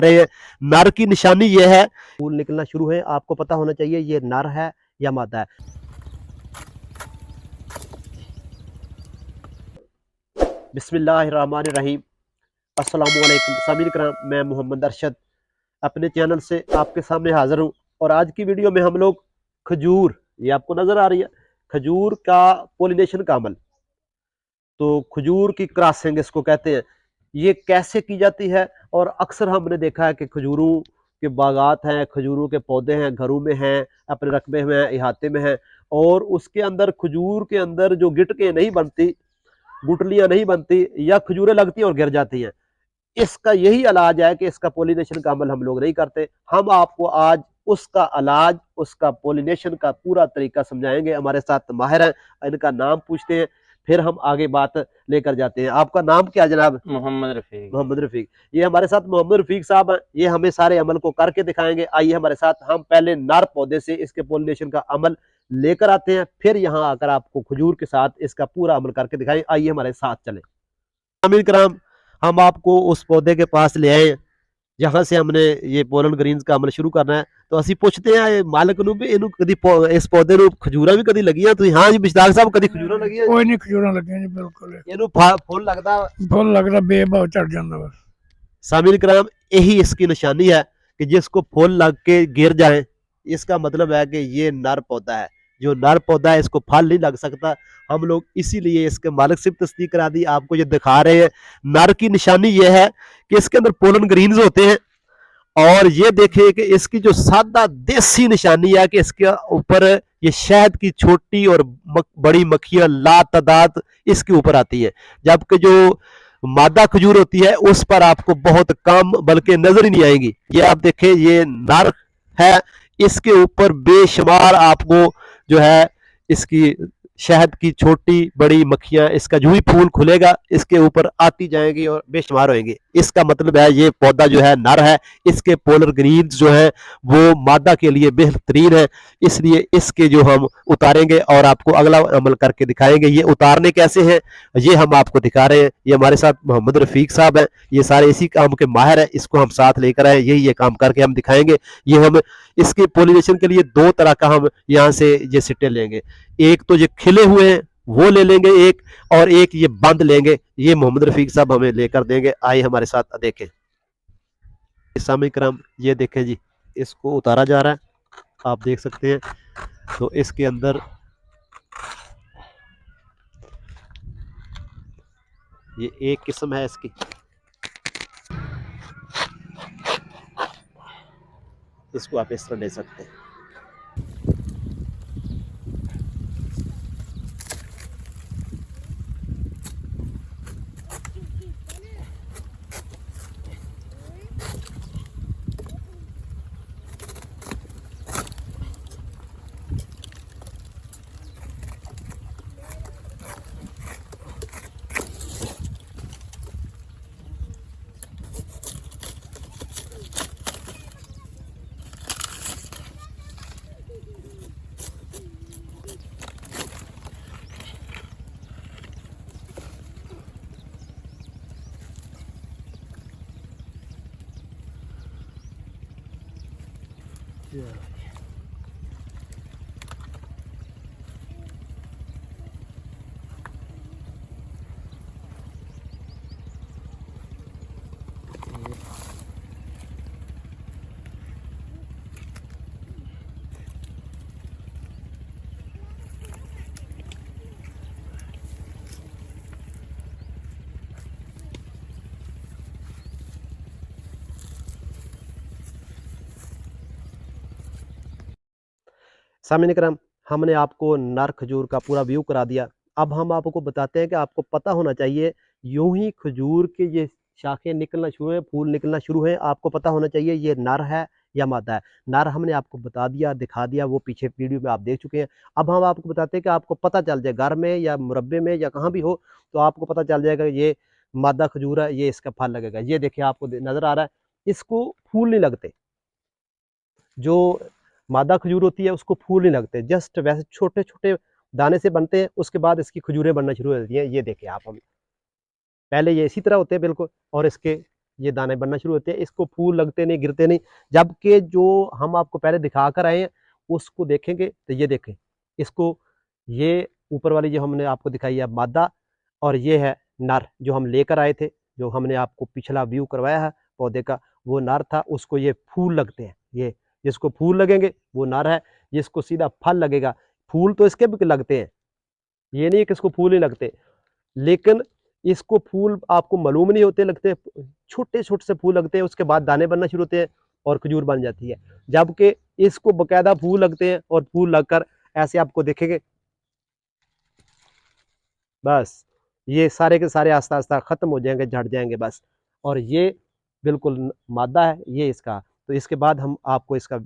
अरे नर की निशानी ये है, फूल निकलना शुरू है, आपको पता होना चाहिए ये नर है या मादा है। बिस्मिल्लाहिर्रहमानिर्रहीम। अस्सलामुअलैकुम सामीन कराम, मैं मोहम्मद अरशद अपने चैनल से आपके सामने हाजिर हूँ। और आज की वीडियो में हम लोग खजूर, ये आपको नजर आ रही है, खजूर का पोलिनेशन का अमल, तो खजूर की क्रॉसिंग इसको कहते हैं, ये कैसे की जाती है। और अक्सर हमने देखा है कि खजूरों के बागात हैं, खजूरों के पौधे हैं, घरों में हैं, अपने रकबे में हैं, इहाते में हैं, और उसके अंदर खजूर के अंदर जो गिटकें नहीं बनती, गुटलियां नहीं बनती, या खजूरें लगती हैं और गिर जाती हैं। इसका यही इलाज है कि इसका पोलिनेशन का अमल हम लोग नहीं करते। हम आपको आज उसका इलाज, उसका पोलिनेशन का पूरा तरीका समझाएंगे। हमारे साथ माहिर हैं, इनका नाम पूछते हैं, फिर हम आगे बात लेकर जाते हैं। आपका नाम क्या जनाब? मोहम्मद रफीक। मोहम्मद रफीक। ये हमारे साथ मोहम्मद रफीक साहब हैं, ये हमें सारे अमल को करके दिखाएंगे। आइए हमारे साथ, हम पहले नर पौधे से इसके पोलिनेशन का अमल लेकर आते हैं, फिर यहाँ आकर आपको खजूर के साथ इसका पूरा अमल करके दिखाएं। आइए हमारे साथ चले। आमिर कराम, हम आपको उस पौधे के पास ले आए जहां से हमने ये पोलन ग्रीन्स का अमल शुरू करना है। तो ਅਸੀਂ ਪੁੱਛਦੇ ਆ ਮਾਲਕ ਨੂੰ ਵੀ ਇਹਨੂੰ ਕਦੀ ਇਸ ਪੌਦੇ ਨੂੰ ਖਜੂਰਾਂ ਵੀ ਕਦੀ ਲੱਗੀਆਂ? ਤੁਸੀਂ ਹਾਂ ਜੀ ਬਿਸ਼ਤਾਕ ਸਾਹਿਬ, ਕਦੀ ਖਜੂਰਾਂ ਲੱਗੀਆਂ? कोई नहीं खजूर लगे जी बिल्कुल ਇਹਨੂੰ ਫੁੱਲ ਲੱਗਦਾ? फुल लगता बेभाव चढ़ जाता बस। सामिल कराम, यही इसकी निशानी है कि जिसको फूल लग के गिर जाए, इसका मतलब है कि ये नर पौधा है। जो नर पौधा है इसको फल नहीं लग सकता। हम लोग इसीलिए इसके मालिक से तस्दीक करा दी, आपको ये दिखा रहे हैं। नर की निशानी ये है कि इसके अंदर पोलन ग्रीन्स होते हैं, और ये देखिए कि इसकी जो सादा देसी निशानी है कि इसके ऊपर ये शहद की छोटी और बड़ी मक्खियां लातादाद इसके ऊपर आती है, जबकि जो मादा खजूर होती है उस पर आपको बहुत कम, बल्कि नजर ही नहीं आएगी। ये आप देखें, ये नर है, इसके ऊपर बेशुमार आपको जो है इसकी शहद की छोटी बड़ी मक्खियां, इसका जो ही फूल खुलेगा इसके ऊपर आती जाएंगी और बेशुमार होंगे। इसका मतलब है ये पौधा जो है नर है, इसके पोलर ग्रीन्स जो है वो मादा के लिए बेहतरीन है। इसलिए इसके जो हम उतारेंगे और आपको अगला अमल करके दिखाएंगे। ये उतारने कैसे हैं ये हम आपको दिखा रहे हैं। ये हमारे साथ मोहम्मद रफीक साहब हैं, ये सारे इसी काम के माहिर हैं, इसको हम साथ लेकर आए, यही ये काम करके हम दिखाएंगे। ये हम इसके पोलिनेशन के लिए दो तरह का हम यहाँ से ये सिट्टे लेंगे, एक तो ये खिले हुए हैं वो ले लेंगे एक, और एक ये बंद लेंगे, ये मोहम्मद रफीक साहब हमें लेकर देंगे। आइए हमारे साथ देखें। सामिल करम, ये देखें जी, इसको उतारा जा रहा है, आप देख सकते हैं। तो इसके अंदर ये एक किस्म है इसकी, इसको आप इस तरह ले सकते हैं। सामने करम, हमने आपको नर खजूर का पूरा व्यू करा दिया। अब हम आपको बताते हैं कि आपको पता होना चाहिए, यूं ही खजूर के ये शाखें निकलना शुरू है, फूल निकलना शुरू है, आपको पता होना चाहिए ये नर है या मादा है। नर हमने आपको बता दिया, दिखा दिया, वो पीछे वीडियो में आप देख चुके हैं। अब हम आपको बताते हैं कि आपको पता चल जाए, घर में या मुरब्बे में या कहाँ भी हो, तो आपको पता चल जाएगा ये मादा खजूर है, ये इसका फल लगेगा। ये देखिए, आपको नजर आ रहा है, इसको फूल नहीं लगते। जो मादा खजूर होती है उसको फूल नहीं लगते, जस्ट वैसे छोटे छोटे दाने से बनते हैं, उसके बाद इसकी खजूरें बनना शुरू हो जाती हैं। ये देखें आप, हम पहले ये इसी तरह होते हैं बिल्कुल, और इसके ये दाने बनना शुरू होते हैं, इसको फूल लगते नहीं, गिरते नहीं। जबकि जो हम आपको पहले दिखा कर आए हैं उसको देखेंगे तो ये देखें, इसको, ये ऊपर वाली जो हमने आपको दिखाई है मादा, और ये है नर जो हम लेकर आए थे, जो हमने आपको पिछला व्यू करवाया है पौधे का, वो नर था, उसको ये फूल लगते हैं। ये जिसको फूल लगेंगे वो नर है, जिसको सीधा फल लगेगा, फूल तो इसके भी लगते हैं, ये नहीं कि इसको फूल नहीं लगते, लेकिन इसको फूल आपको मालूम नहीं होते लगते, छोटे छोटे से फूल लगते हैं, उसके बाद दाने बनना शुरू होते हैं और खजूर बन जाती है। जबकि इसको बकायदा फूल लगते हैं और फूल लगकर ऐसे आपको देखेंगे, बस ये सारे के सारे आस्ता आस्ता खत्म हो जाएंगे, झड़ जाएंगे बस। और ये बिल्कुल मादा है ये इसका। तो इसके बाद हम आपको इसका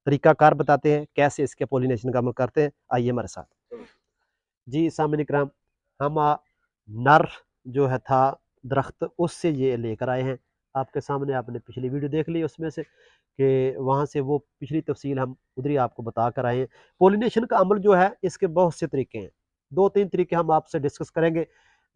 तरीकाकार बताते हैं कैसे इसके पोलिनेशन का अमल करते हैं, आइए हमारे साथ। जी सामने इकराम, हम नर जो है था दरख्त, उससे ये लेकर आए हैं आपके सामने। आपने पिछली वीडियो देख ली उसमें से कि वहाँ से वो पिछली तफसील हम उधर ही आपको बता कर आए हैं। पोलिनेशन का अमल जो है इसके बहुत से तरीके हैं, 2-3 तरीके हम आपसे डिस्कस करेंगे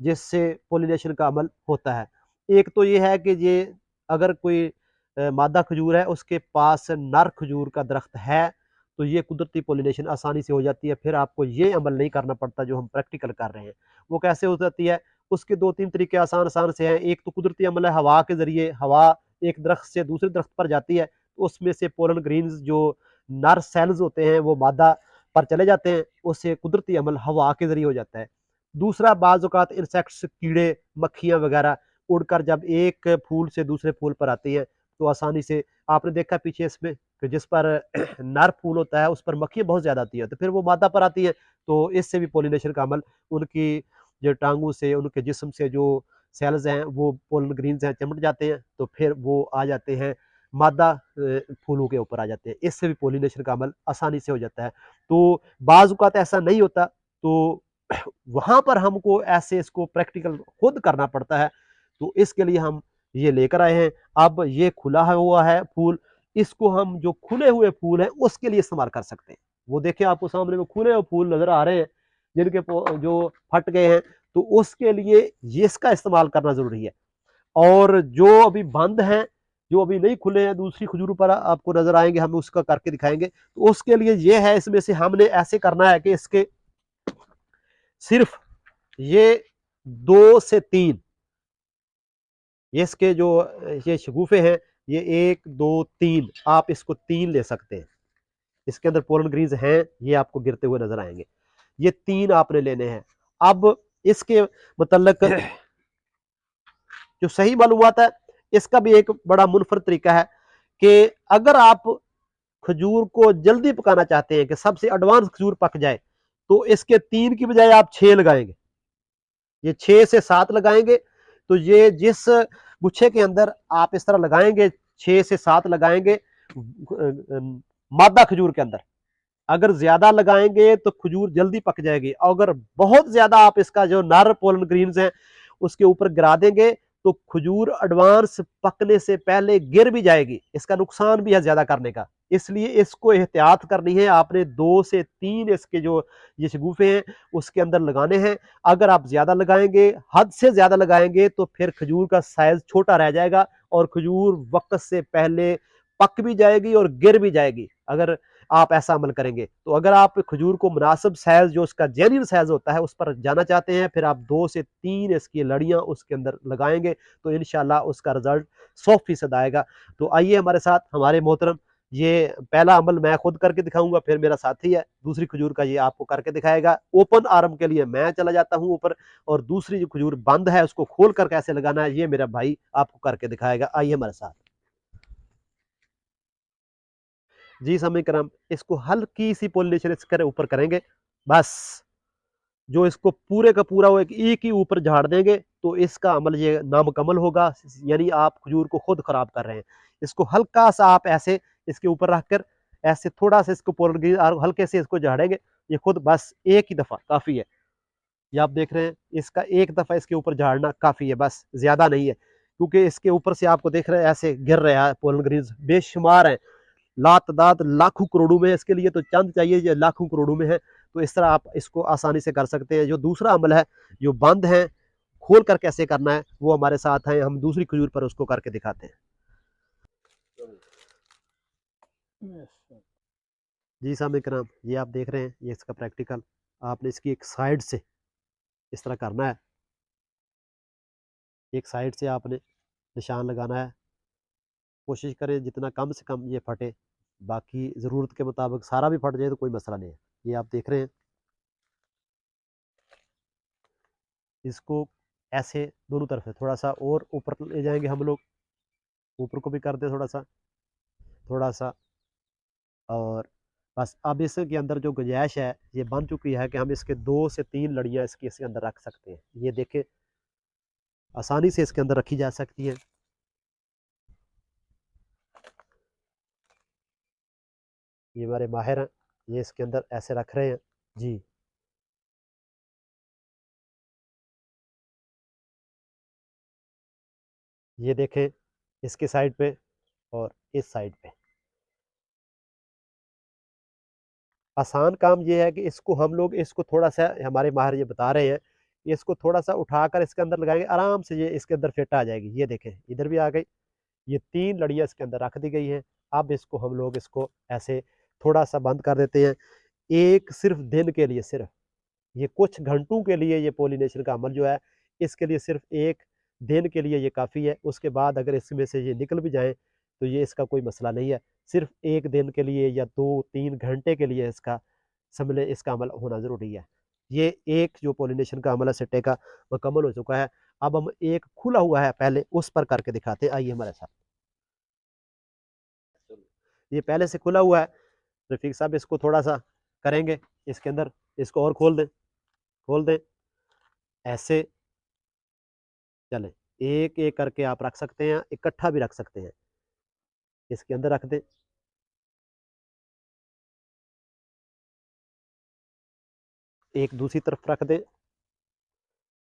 जिससे पोलिनेशन का अमल होता है। एक तो ये है कि ये अगर कोई मादा खजूर है उसके पास नर खजूर का दरख्त है तो ये कुदरती पोलिनेशन आसानी से हो जाती है, फिर आपको ये अमल नहीं करना पड़ता जो हम प्रैक्टिकल कर रहे हैं। वो कैसे हो जाती है, उसके 2-3 तरीके आसान आसान से हैं। एक तो कुदरती अमल है, हवा के ज़रिए हवा एक दरख्त से दूसरे दरख्त पर जाती है, तो उसमें से पोलन ग्रेन्स जो नर सेल्स होते हैं वो मादा पर चले जाते हैं, उससे कुदरती अमल हवा के ज़रिए हो जाता है। दूसरा, बाज़ औक़ात इंसेक्ट्स, कीड़े मक्खियाँ वगैरह उड़कर जब एक फूल से दूसरे फूल पर आती हैं तो आसानी से, आपने देखा पीछे इसमें कि जिस पर नर फूल होता है उस पर मक्खियाँ बहुत ज़्यादा आती हैं, तो फिर वो मादा पर आती है, तो इससे भी पोलिनेशन का अमल, उनकी जो टांगों से, उनके जिस्म से जो सेल्स हैं वो पोलन ग्रीन्स हैं चिमट जाते हैं, तो फिर वो आ जाते हैं मादा फूलों के ऊपर आ जाते हैं। इससे भी पोलिनेशन का अमल आसानी से हो जाता है। तो बाज़ औक़ात ऐसा नहीं होता, तो वहाँ पर हमको ऐसे इसको प्रैक्टिकल खुद करना पड़ता है, तो इसके लिए हम ये लेकर आए हैं। अब ये खुला हुआ है फूल, इसको हम जो खुले हुए फूल हैं उसके लिए इस्तेमाल कर सकते हैं। वो देखिए आपको सामने में खुले हुए फूल नजर आ रहे हैं जिनके जो फट गए हैं, तो उसके लिए ये इसका इस्तेमाल करना जरूरी है। और जो अभी बंद हैं, जो अभी नहीं खुले हैं, दूसरी खजूरों पर आपको नजर आएंगे, हम उसका करके दिखाएंगे, तो उसके लिए ये है, इसमें से हमने ऐसे करना है कि इसके सिर्फ ये 2 से 3, ये इसके जो ये शगुफे हैं, ये 1 2 3, आप इसको 3 ले सकते हैं। इसके अंदर पोलन ग्रीन्स हैं, ये आपको गिरते हुए नजर आएंगे, ये 3 आपने लेने हैं। अब इसके मतलब जो सही मालूमात है, इसका भी एक बड़ा मुनफरद तरीका है कि अगर आप खजूर को जल्दी पकाना चाहते हैं कि सबसे एडवांस खजूर पक जाए, तो इसके 3 की बजाय आप 6 लगाएंगे, ये 6 से 7 लगाएंगे, तो ये जिस गुच्छे के अंदर आप इस तरह लगाएंगे, 6 से 7 लगाएंगे मादा खजूर के अंदर, अगर ज्यादा लगाएंगे तो खजूर जल्दी पक जाएगी। अगर बहुत ज्यादा आप इसका जो नर पोलन ग्रीन्स हैं उसके ऊपर गिरा देंगे तो खजूर एडवांस पकने से पहले गिर भी जाएगी, इसका नुकसान भी है ज्यादा करने का। इसलिए इसको एहतियात करनी है, आपने 2 से 3 इसके जो ये शगुफे हैं उसके अंदर लगाने हैं। अगर आप ज्यादा लगाएंगे, हद से ज्यादा लगाएंगे, तो फिर खजूर का साइज छोटा रह जाएगा और खजूर वक्त से पहले पक भी जाएगी और गिर भी जाएगी अगर आप ऐसा अमल करेंगे। तो अगर आप खजूर को मुनासिब साइज, जो उसका जेन्युइन साइज होता है, उस पर जाना चाहते हैं, फिर आप 2 से 3 इसकी लड़ियां उसके अंदर लगाएंगे तो इंशाल्लाह उसका रिजल्ट 100% आएगा। तो आइए हमारे साथ, हमारे मोहतरम, ये पहला अमल मैं खुद करके दिखाऊंगा, फिर मेरा साथी है दूसरी खजूर का ये आपको करके दिखाएगा। ओपन आर्म के लिए मैं चला जाता हूं ऊपर, और दूसरी जो खजूर बंद है उसको खोल कर कैसे लगाना है ये मेरा भाई आपको करके दिखाएगा। आइए हमारे साथ। जी समय करम, इसको हल्की सी पोलिनेशन इसके ऊपर करेंगे बस, जो इसको पूरे का पूरा वो एक ही ऊपर झाड़ देंगे तो इसका अमल ये नामुकम्मल होगा, यानी आप खजूर को खुद खराब कर रहे हैं। इसको हल्का सा आप ऐसे इसके ऊपर रखकर ऐसे थोड़ा सा इसको हल्के से इसको झाड़ेंगे, ये खुद बस एक ही दफा काफी है। ये आप देख रहे हैं, इसका एक दफा इसके ऊपर झाड़ना काफी है, बस ज्यादा नहीं है, क्योंकि इसके ऊपर से आपको देख रहे हैं ऐसे गिर रहे हैं पोलन ग्रीन्स बेशुमार हैं, लातादाद लाखों करोड़ों में, इसके लिए तो चंद चाहिए जो लाखों करोड़ों में है। तो इस तरह आप इसको आसानी से कर सकते हैं। जो दूसरा अमल है, जो बंद है खोल कर कैसे करना है वो हमारे साथ है, हम दूसरी खजूर पर उसको करके दिखाते हैं। जी सामने कराम, ये आप देख रहे हैं, ये इसका प्रैक्टिकल। आपने इसकी एक साइड से इस तरह करना है, एक साइड से आपने निशान लगाना है। कोशिश करें जितना कम से कम ये फटे, बाकी ज़रूरत के मुताबिक सारा भी फट जाए तो कोई मसला नहीं है। ये आप देख रहे हैं, इसको ऐसे दोनों तरफ से थोड़ा सा और ऊपर ले जाएंगे हम लोग, ऊपर को भी कर दें थोड़ा सा थोड़ा सा। और बस अब इसके अंदर जो गुंजाइश है ये बन चुकी है कि हम इसके 2 से 3 लड़ियाँ इसके अंदर रख सकते हैं। ये देखें, आसानी से इसके अंदर रखी जा सकती है। ये हमारे माहिर हैं, ये इसके अंदर ऐसे रख रहे हैं जी। ये देखें, इसके साइड पे और इस साइड पे। आसान काम ये है कि इसको हम लोग इसको थोड़ा सा, हमारे माहिर ये बता रहे हैं, इसको थोड़ा सा उठाकर इसके अंदर लगाएंगे, आराम से ये इसके अंदर फिट आ जाएगी। ये देखें, इधर भी आ गई। ये 3 लड़ियाँ इसके अंदर रख दी गई हैं। अब इसको हम लोग इसको ऐसे थोड़ा सा बंद कर देते हैं, एक सिर्फ दिन के लिए, सिर्फ ये कुछ घंटों के लिए ये पोलिनेशन का अमल जो है, इसके लिए सिर्फ एक दिन के लिए ये काफ़ी है। उसके बाद अगर इसमें से ये निकल भी जाए तो ये इसका कोई मसला नहीं है। सिर्फ एक दिन के लिए या 2-3 घंटे के लिए इसका समझ लें, इसका अमल होना ज़रूरी है। ये एक जो पोलिनेशन का अमल है सिट्टे का मुकम्मल हो चुका है। अब हम एक खुला हुआ है पहले उस पर करके दिखाते हैं, आइए हमारे साथ। ये पहले से खुला हुआ है, रफीक साहब इसको थोड़ा सा करेंगे इसके अंदर, इसको और खोल दें, खोल दें ऐसे। चले, एक एक करके आप रख सकते हैं, इकट्ठा भी रख सकते हैं, इसके अंदर रख दें। एक दूसरी तरफ रख दें,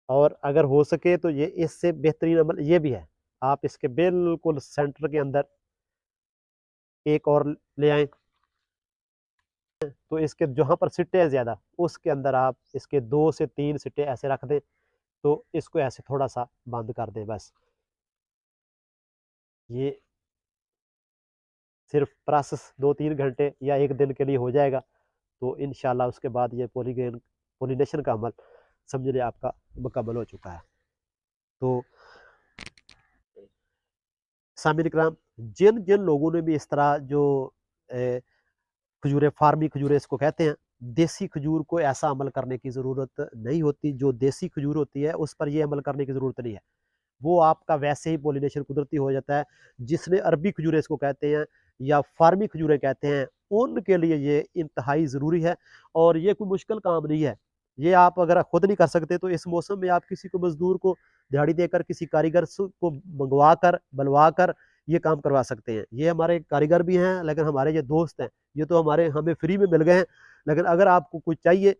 और अगर हो सके तो ये इससे बेहतरीन अमल ये भी है, आप इसके बिल्कुल सेंटर के अंदर एक और ले आए, तो इसके जहाँ पर सिट्टे हैं ज़्यादा उसके अंदर आप इसके 2 से 3 सिट्टे ऐसे रख दें, तो इसको ऐसे थोड़ा सा बंद कर दें। बस ये सिर्फ प्रोसेस 2-3 घंटे या एक दिन के लिए हो जाएगा, तो इंशाल्लाह उसके बाद ये पोलिनेशन का अमल समझ लिया आपका मुकम्मल हो चुका है। तो सामिन इकराम, जिन जिन लोगों ने भी इस तरह जो खजूरें, फार्मी खजूरें इसको कहते हैं, देसी खजूर को ऐसा अमल करने की ज़रूरत नहीं होती। जो देसी खजूर होती है उस पर ये अमल करने की ज़रूरत नहीं है, वो आपका वैसे ही पोलिनेशन कुदरती हो जाता है। जिसने अरबी खजूरें इसको कहते हैं या फार्मी खजूरें कहते हैं, उनके लिए ये इंतहाई ज़रूरी है और ये कोई मुश्किल काम नहीं है। ये आप अगर खुद नहीं कर सकते तो इस मौसम में आप किसी को मज़दूर को दिहाड़ी देकर, किसी कारीगर को मंगवा कर, बुलवा कर ये काम करवा सकते हैं। ये हमारे कारीगर भी हैं, लेकिन हमारे ये दोस्त हैं, ये तो हमें फ्री में मिल गए हैं। लेकिन अगर आपको कुछ चाहिए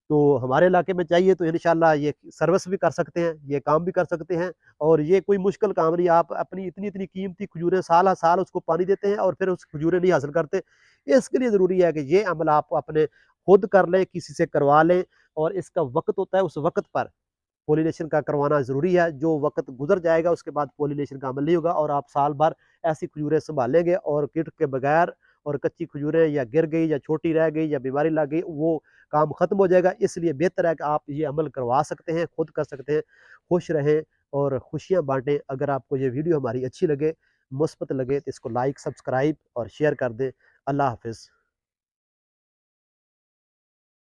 तो हमारे इलाके में चाहिए तो इंशाल्लाह ये सर्विस भी कर सकते हैं, ये काम भी कर सकते हैं। और ये कोई मुश्किल काम नहीं। आप अपनी इतनी-इतनी कीमती खजूरें साल-हर-साल उसको पानी देते हैं और फिर उस खजूरें नहीं हासिल करते। इसके लिए ज़रूरी है कि ये अमल आप अपने खुद कर लें, किसी से करवा लें, और इसका वक़्त होता है, उस वक़्त पर पॉलिनेशन का करवाना ज़रूरी है। जो वक़्त गुज़र जाएगा उसके बाद पॉलिनेशन का अमल नहीं होगा और आप साल भर ऐसी खजूरें सँभालेंगे और किट के बगैर, और कच्ची खजूरें या गिर गई या छोटी रह गई या बीमारी लग गई, वो काम ख़त्म हो जाएगा। इसलिए बेहतर है कि आप ये अमल करवा सकते हैं, खुद कर सकते हैं। खुश रहें और खुशियाँ बाँटें। अगर आपको ये वीडियो हमारी अच्छी लगे, मुस्बत लगे, तो इसको लाइक, सब्सक्राइब और शेयर कर दें। अल्लाह हाफ़िज़।